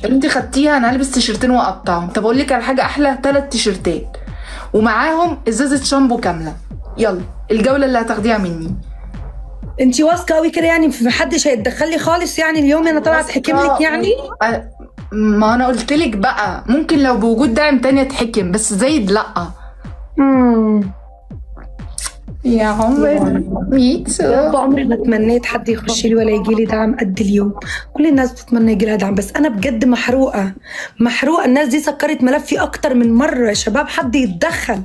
انت خدتيها، انا هلبس تيشرتين واقطعهم. طب اقول لك على حاجه احلى، 3 تيشرتات ومعاهم ازازه شامبو كامله. يلا الجوله اللي هتاخديها مني. انتي واثقه قوي كده يعني محدش هيتدخل لي خالص يعني اليوم انا طالعه اتحكم لك يعني؟ ما انا قلت لك بقى ممكن لو بوجود داعم تاني اتحكم، بس زايد لا. يا عمر ميتو. عمري ما تمنيت حد يخش لي ولا يجي لي دعم قد اليوم. كل الناس بتتمنى يجي لها دعم، بس انا بجد محروقه محروقه. الناس دي سكرت ملفي اكتر من مره يا شباب، حد يتدخل.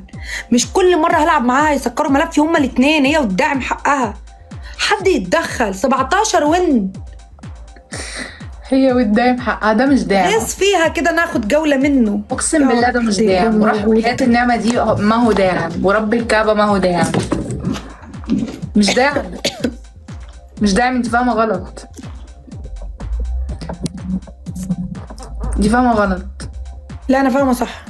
مش كل مره هلعب معاها يسكروا ملفي هما الاثنين، هي والداعم حقها. حد يتدخل. 17 وين هي والداعم حقها، ده مش داعم. ناس فيها كده ناخد جوله منه. اقسم بالله ده مش داعم، ورب حياة النعمه دي ما هو داعم، ورب الكعبه ما هو داعم. مش داعم مش داعم، انت فاهمه غلط. دي فاهمه غلط. لا انا فاهمه صح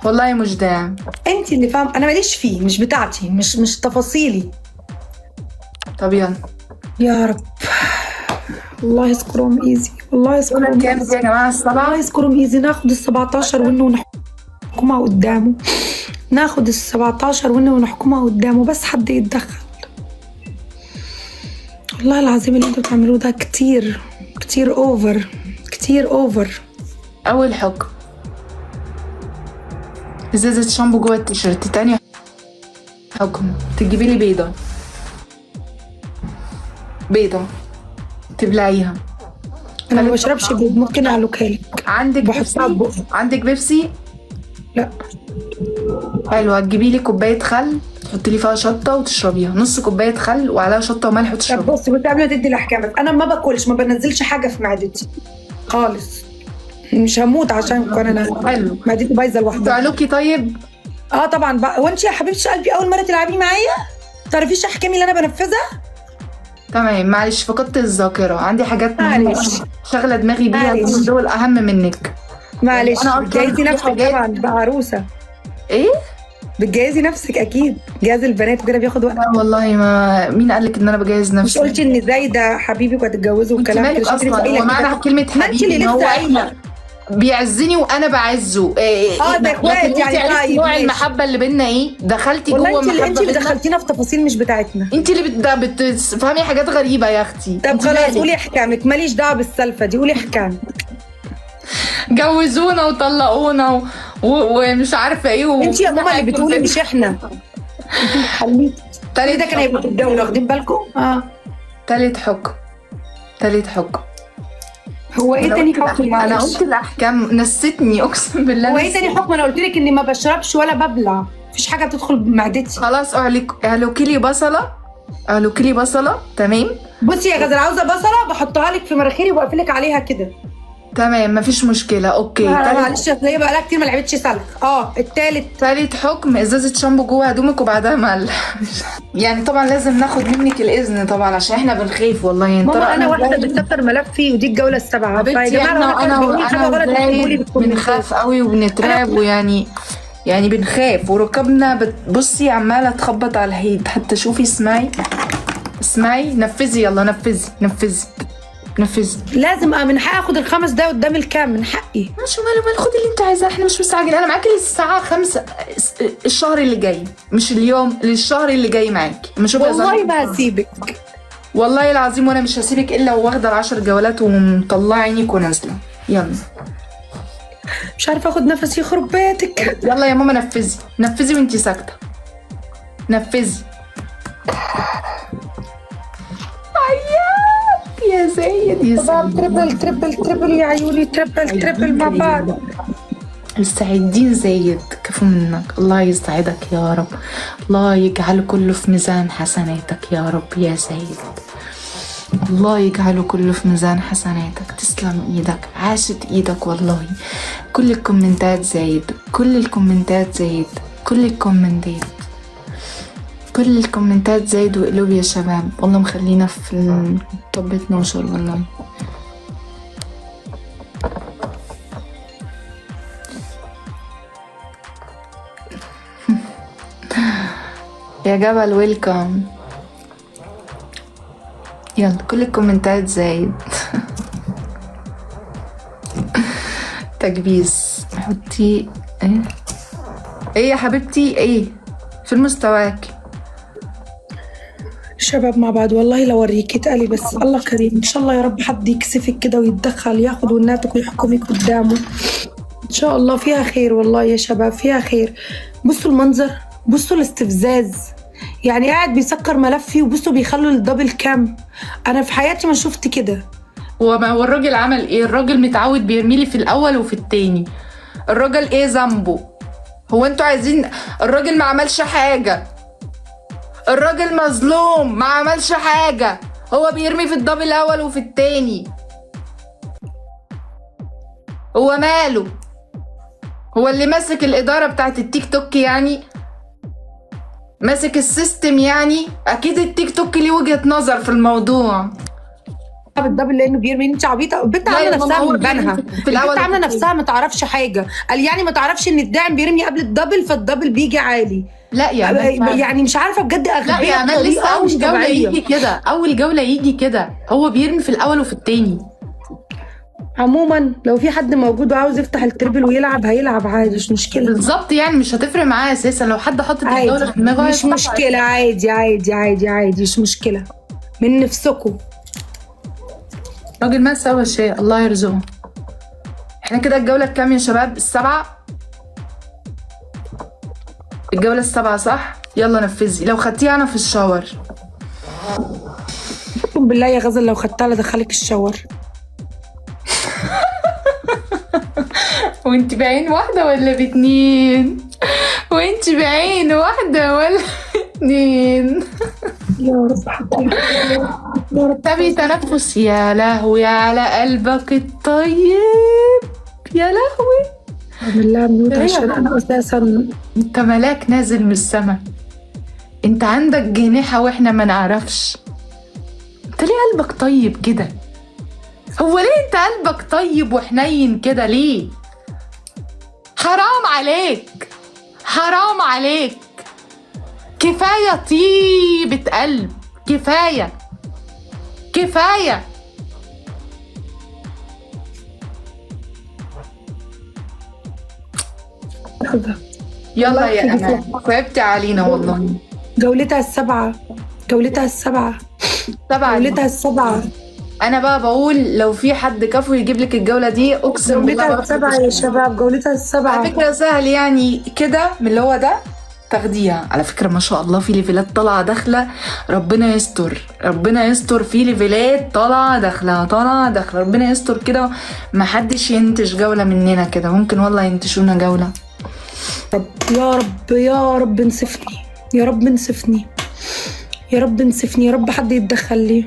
والله مش داعم. انت اللي فاهمه، انا ماليش فيه، مش بتاعتي، مش تفاصيلي. طب يلا يا رب الله يذكرهم ايزي، والله يذكرهم كام يا جماعه؟ الله يذكرهم ايزي. ناخد ال 17 ونه ونحكمها قدامه، ناخد ال 17 ونه ونحكمها قدامه، بس حد يتدخل. والله العظيم اللي انتوا بتعملوه ده كتير كتير اوفر، كتير اوفر. اول حكم ازازه شامبو جوه التيشيرت. تاني حكم تجيبي لي بيضه تبلعيها. انا ما بشربش بيض، ممكن اعلقها لك. عندك بيبسي؟ عندك بيبسي؟ لا. حلو، هتجيبي لي كوبايه خل تحطي لي فيها شطه وتشربيها، نص كوبايه خل وعليها شطه وملح طب وتشربيها. بصي قبل ما تدي الاحكام، انا ما باكلش، ما بنزلش حاجه في معدتي خالص. مش هموت عشان انا حلو، معدتي بايظه لوحدها. تعلقي طيب؟ اه طبعا بقى. وانت يا حبيبتي قلبي اول مره تلعبي معايا تعرفيش احكامي اللي انا بنفذها؟ تمام معلش فقدت الذاكره، عندي حاجات معلش شغله دماغي بيها، دول اهم منك. معلش. أنا بتجهزي نفسك طبعا بقى عروسه. ايه؟ بتجهزي نفسك اكيد، جهاز البنات وكده بياخد وقت. لا والله، ما مين قال لك ان انا بجهز نفسي؟ مش قلتي ان زايده حبيبك وهتتجوزوا والكلام مالك اصلا؟ هو معنى كلمه حبيبي هو احنا بيعزني وانا بعزه؟ ده اخوات يعني. عرفتي نوع المحبه اللي بينا ايه؟ دخلتي جوه المحبه. انت اللي دخلتينا في تفاصيل مش بتاعتنا. انت اللي بتفهمي حاجات غريبه يا اختي. طب خلاص قولي احكامك، ماليش دعوه بالسالفه دي، قولي احكامك. جوزونا وطلقونا ومش عارفه ايه انت يا ماما اللي بتقولي مش احنا. خليكي تالت ده كان هيبقى في الدوله، واخدين بالكم؟ تالت حكم. هو ايه تاني حكم؟ انا قلت الاحكام نستني اقسم بالله. هو ايه تاني حكم؟ انا قلت لك اني ما بشربش ولا ببلع، مفيش حاجه بتدخل بمعدتي. خلاص اعلقي لي بصله. تمام. بصي يا غزل، عاوزه بصله بحطها لك في مناخيري وبقفلك عليها كده. تمام مفيش مشكله. اوكي. معلش هي بقى لها كتير ما لعبتش سلخ. تالت حكم ازازه شامبو جوه هدومك وبعدها يعني طبعا لازم ناخد منك الاذن طبعا عشان احنا بنخاف والله. ماما انا واحده بتكتر ملفي ودي الجوله السابعه. يا جماعه انا بنخاف قوي وبنترعب ويعني بنخاف وركبنا بصي عماله تخبط على الحيط. حتى شوفي اسمعي نفذي. يلا نفذي. لازم من حقي اخد ال5 دقايق قدام الكام، من حقي. ماشي ماله خدي اللي انت عايزاه، احنا مش مستعجلين. انا معاكي للساعه 5 الشهر اللي جاي، مش اليوم، للشهر اللي جاي معاكي. والله ما هسيبك والله العظيم، وانا مش هسيبك الا واخده ال10 جولات ومطلعه عينيك ونازله. يلا مش عارفه اخد نفسي، يخرب بيتك. يلا يا ماما نفذي وانتي ساكته. نفذي. يا زايد تربل يا عيوني، تربل مع بعض. السعيدين زايد كفو منك. الله يسعدك يا رب، الله يجعل كله في ميزان حسناتك يا رب يا زايد. الله يجعله كله في ميزان حسناتك. تسلم ايدك، عاشت ايدك والله. كل الكومنتات زايد، كل الكومنتات زايد وقلوب يا شباب. والله مخلينا في التوب 12 والله. يا جبل ويلكم. يلا كل الكومنتات زايد. تكبيس. حطي ايه؟ ايه يا حبيبتي ايه؟ في مستواك. شباب مع بعض والله لو اوريكي اتقلي، بس الله كريم ان شاء الله يا رب حد يكسفك كده ويتدخل ياخد وناتك ويحكمك قدامه ان شاء الله. فيها خير والله يا شباب، فيها خير. بصوا المنظر، بصوا الاستفزاز، يعني قاعد بيسكر ملفي وبصوا بيخلوا الدبل كام. انا في حياتي ما شفت كده. هو الراجل عمل ايه؟ الراجل متعود بيرميلي في الاول وفي التاني. الراجل ايه ذنبه؟ هو انتوا عايزين؟ الراجل ما عملش حاجة، الراجل مظلوم ما عملش حاجة، هو بيرمي في الدبل الاول وفي التاني. هو ماله؟ هو اللي ماسك الادارة بتاعت التيك توك يعني؟ ماسك السيستم يعني؟ اكيد التيك توك ليه وجهة نظر في الموضوع. بالدبل لانه بيرمي. انت عبيطه، البنت لا عامله يا ماما، نفسها هو من بيرمي بنها، في الأول البنت عامله وفي نفسها ما تعرفش حاجه. قال يعني ما تعرفش ان الداعم بيرمي قبل الدبل فالدبل بيجي عالي. لا يا أمال، يعني مش عارفه بجد لا اغبياء يا أمال، لسه بطريقه مش أول جولة طبيعيه. يجي كده، أول جولة يجي كده، هو بيرمي في الأول وفي التاني. عموما لو في حد موجود وعاوز يفتح التربل ويلعب هيلعب عادي، مش مشكله. بالظبط، يعني مش هتفرق معاه أساسا لو حد حطت الجولة عادي في دماغه مش هيفتحها. مشكله، عادي عادي عادي عادي مش مشكله. من نفسكم. راجل ما سوى شيء، الله يرزقه. احنا كده الجولة الكام يا شباب؟ السبعة؟ الجولة السبعة صح؟ يلا نفذي. لو خدتيها أنا في الشاور. اقسم بالله يا غزل لو خدتها لدخلك الشاور. وانت بعين واحدة ولا باتنين؟ وانت بعين واحدة ولا باتنين؟ يا رب حبيبي يا رب. تبي تنفس؟ يا لهوي على قلبك الطيب، يا لهوي. اعمل لها ميوت عشان انا اساسا. انت ملاك نازل من السما، انت عندك جناحة واحنا ما نعرفش. انت ليه قلبك طيب كده؟ هو ليه انت قلبك طيب وحنين كده ليه؟ حرام عليك، حرام عليك. كفاية طيبة قلب، كفاية كفاية. يلا يا أمان، تعبتي علينا والله. جولتها السبعة، جولتها السبعة، طبعا جولتها السبعة. انا بقى بقول لو في حد كفو يجيب لك الجولة دي اقسم بالله. جولتها السبعة يا شباب، جولتها على السبعة. فكرة سهل يعني كده، من اللي هو ده تاخديها. على فكرة ما شاء الله في ليفلات طالعة داخلة، ربنا يستر ربنا يستر. في ليفلات طالعة داخلة طالعة داخلة، ربنا يستر كده. محدش ينتج جولة مننا كده، ممكن والله ينتشونا جولة. يا رب يا رب انصفني، يا رب انصفني، يا رب انصفني، يا رب حد يتدخل لي.